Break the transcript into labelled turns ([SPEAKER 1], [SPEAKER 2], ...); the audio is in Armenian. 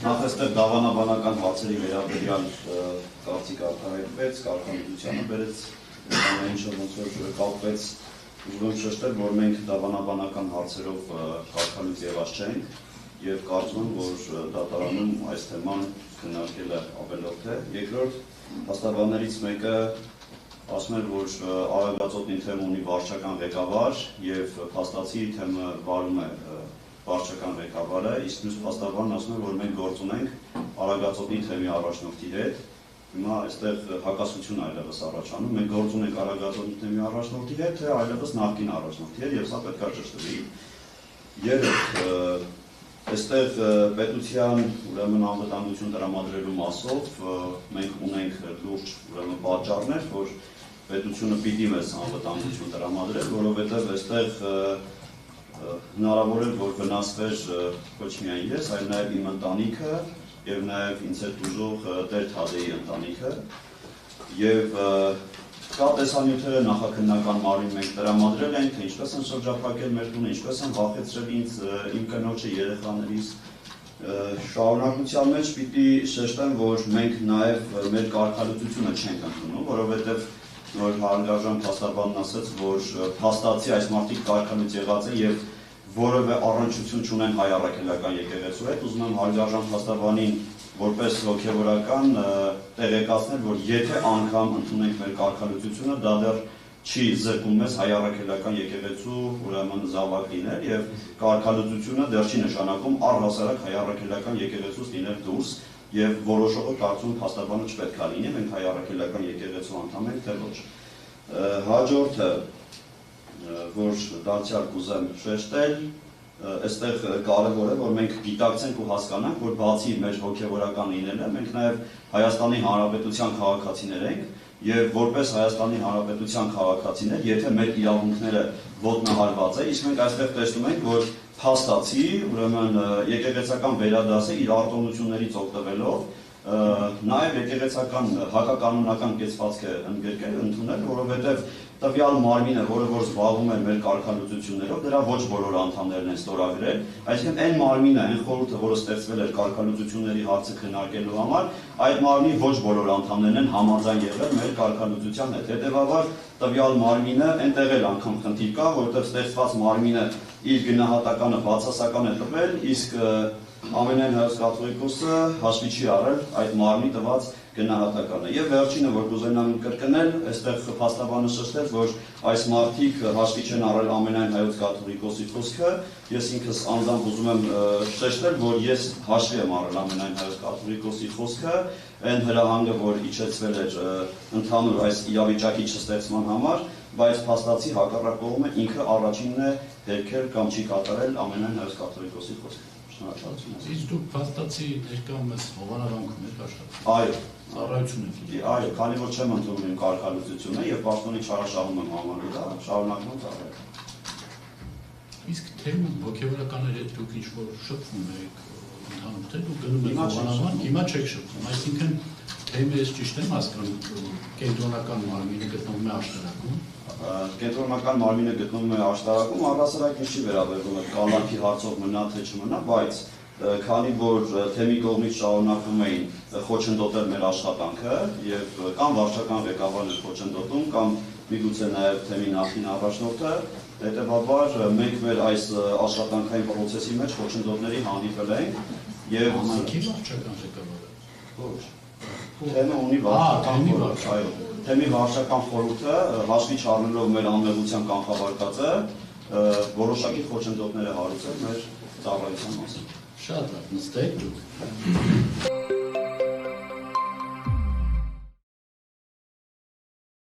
[SPEAKER 1] Նախ այստեղ դավանաբանական հարցերի վերաբերյալ կարծիք արտահայտվեց, կարգավիճականը բերեց, ինչը ոնց որ կապվեց, ուզում եմ շեշտել, որ մենք դավանաբանական հարցերով կարգալուց եղած չենք եւ կարծում եմ, որ դատարանում այս թեման քննարկելը ավելորդ է։ Երկրորդ, փաստաբաններից մեկը ասում էր, որ Արագածոտնի թեմը ունի վարչական ղեկավար եւ փաստացի թեմը վարում է վարչական ղեկավարը, իսկ մյուս փաստաբանն ասում է, որ մենք գործ ունենք Արագածոտնի թեմի առաջնորդի հետ։ Հիմա այստեղ հակասություն այլևս առաջանում, մենք գործ ունենք Արագածոտնի թեմի առաջնորդի հետ, թե այլևս նախկին առաջնորդի հետ, եւ սա պետք է ճշտվի։ Երրորդ, այստեղ պետության ուրեմն անվտանգություն տրամադրելու մասով մենք ունենք լուրջ ուրեմն պատճառներ, որ պետությունը պիտի մեզ անվտանգություն տրամադրել, որովհետեւ այստեղ հնարավոր է, որ վնասվեր ոչ միայն ես, այլ նաև իմ ընտանիքը եւ նաև ինձ հետ ուժող Տեր Թադեի ընտանիքը եւ կա տեսանյութերը նախաքննական մարմին մենք տրամադրել ենք, թե ինչպես են շրջափակել մեր տունը, ինչպես են վախեցրել ինձ, իմ կնոջը, երեխաներիս։ Շարունակության մեջ պիտի շեշտեմ, որ մենք նաև մեր կարգալուծությունը չենք ընդունում, որովհետեւ նոր հարգարժան փաստաբանն ասաց, որ փաստացի այս մարդիկ կարգալուծ եղած են եւ որևէ առնչություն չունեն հայ առաքելական եկեղեցու հետ, ուզում եմ հարգարժան փաստաբանին որպես հոգևորական տեղեկացնել, որ եթե անգամ ընդունենք մեր կարգալուծությունը, դա դեռ չի զրկում մեզ հայ առաքելական եկեղեցու ուրեմն զավակ լինել եւ կարգալուծությունը դեռ չի նշանակում առհասարակ հայ առաքելական եկեղեցուց լինել դուրս եւ որոշողը կարծում փաստաբանը չպետք է լինի, մենք հայ առաքելական եկեղեցու անդամ ենք, թե ոչ։ Հաջորդը, որ դարձյալ կուզեմ շեշտել, այստեղ կարևոր է, որ մենք գիտակցենք ու հասկանանք, որ բացի մեր հոգևորական լինելը, մենք նաև Հայաստանի Հանրապետության քաղաքացիներ ենք եւ որպես Հայաստանի Հանրապետության քաղաքացիներ, եթե մեր իրավունքները ոտնահարված է, իսկ մենք այստեղ տեսնում ենք, որ փաստացի, ուրեմն եկեղեցական վերադասը իր արտոնություններից օգտվելով նաև եկեղեցական հակականոնական կեցվածք է ընդգրկել, ընդունել, որովհետև տվյալ մարմինը, որը որ զբաղվում է մեր կարգալուծություններով, դրա ոչ բոլոր անդամներն են ստորագրել, այսինքն այն մարմինը, այն խորհուրդը, որը ստեղծվել էր կարգալուծությունների հարցը քննարկելու համար, այդ մարմնի ոչ բոլոր անդամներն են համաձայն եղել մեր կարգալուծության հետ։ Հետևաբար տվյալ մարմինը այնտեղ էլ անգամ խնդիր կա, որովհետև ստեղծված մարմինը իր գնահատականը բացասական է տվել, իսկ ամենայն հայոց կաթողիկոսը հաշվի չի առել այդ մարմնի տված գնահատականը։ Եվ վերջինը, որ կուզենամ կրկնել, այստեղ փաստաբանը շեշտեց, որ այս մարդիկ հաշվի չեն առել ամենայն հայոց կաթողիկոսի խոսքը, ես ինքս անձամբ ուզում եմ շեշտել, որ ես հաշվի եմ առել ամենայն հայոց կաթողիկոսի խոսքը, այն հրահանգը, որ իջեցվել էր ընդհանուր այս իրավիճակի չստեղծման համար, բայց փաստացի հակառակ կողմը ինքը առաջինն է հերքել կամ չի կատարել ամենայն հայոց կաթողիկոսի խոսքը։
[SPEAKER 2] Իսկ դուք փաստացի ներկայումս հովանավանքում եք աշխատում։
[SPEAKER 1] Այո,
[SPEAKER 2] ծառայություն եք։
[SPEAKER 1] Այո, քանի որ չեմ ընդունում իմ կարգալուծությունը եւ պաշտոնի չարաշահում եմ համարել դա, շարունակում եմ ծառայել։
[SPEAKER 2] Իսկ թե հոգեվորականների հետ դուք ինչ-որ շփվում եք ընդհանուր, թե դուք գնում եք հովանավան, հիմա չեք շփվում, այսինքն թեև ես ճիշտ եմ հասկանում, կենտրոնական մարմինը գտնվում է աշտարակում։
[SPEAKER 1] Կենտրոնական մարմինը գտնվում է աշտարակում, առհասարակ ինչի վերաբերվում է կալանքի հարցով մնա թե չմնա, բայց քանի որ թեմի կողմից շարունակվում էին խոչընդոտել մեր աշխատանքը եւ կամ վարչական ղեկավարն է խոչընդոտում, կամ միգուցե նաեւ թեմի նախին առաջնորդը, հետեւաբար մենք մեր այս աշխատանքային process-ի մեջ խոչընդոտների հանդիպել ենք եւ
[SPEAKER 2] վարչական ղեկավարը։
[SPEAKER 1] Ոչ։ Թեմը ունի վարչական խորհուրդ, այո։ Թեմի վարչական խորհուրդը հաշվի չառնելով մեր անմեղության կանխավարկածը որոշակի խոչընդոտներ է հարուցել մեր ծառայության մասին։
[SPEAKER 2] Շատ լավ, նստեք դուք։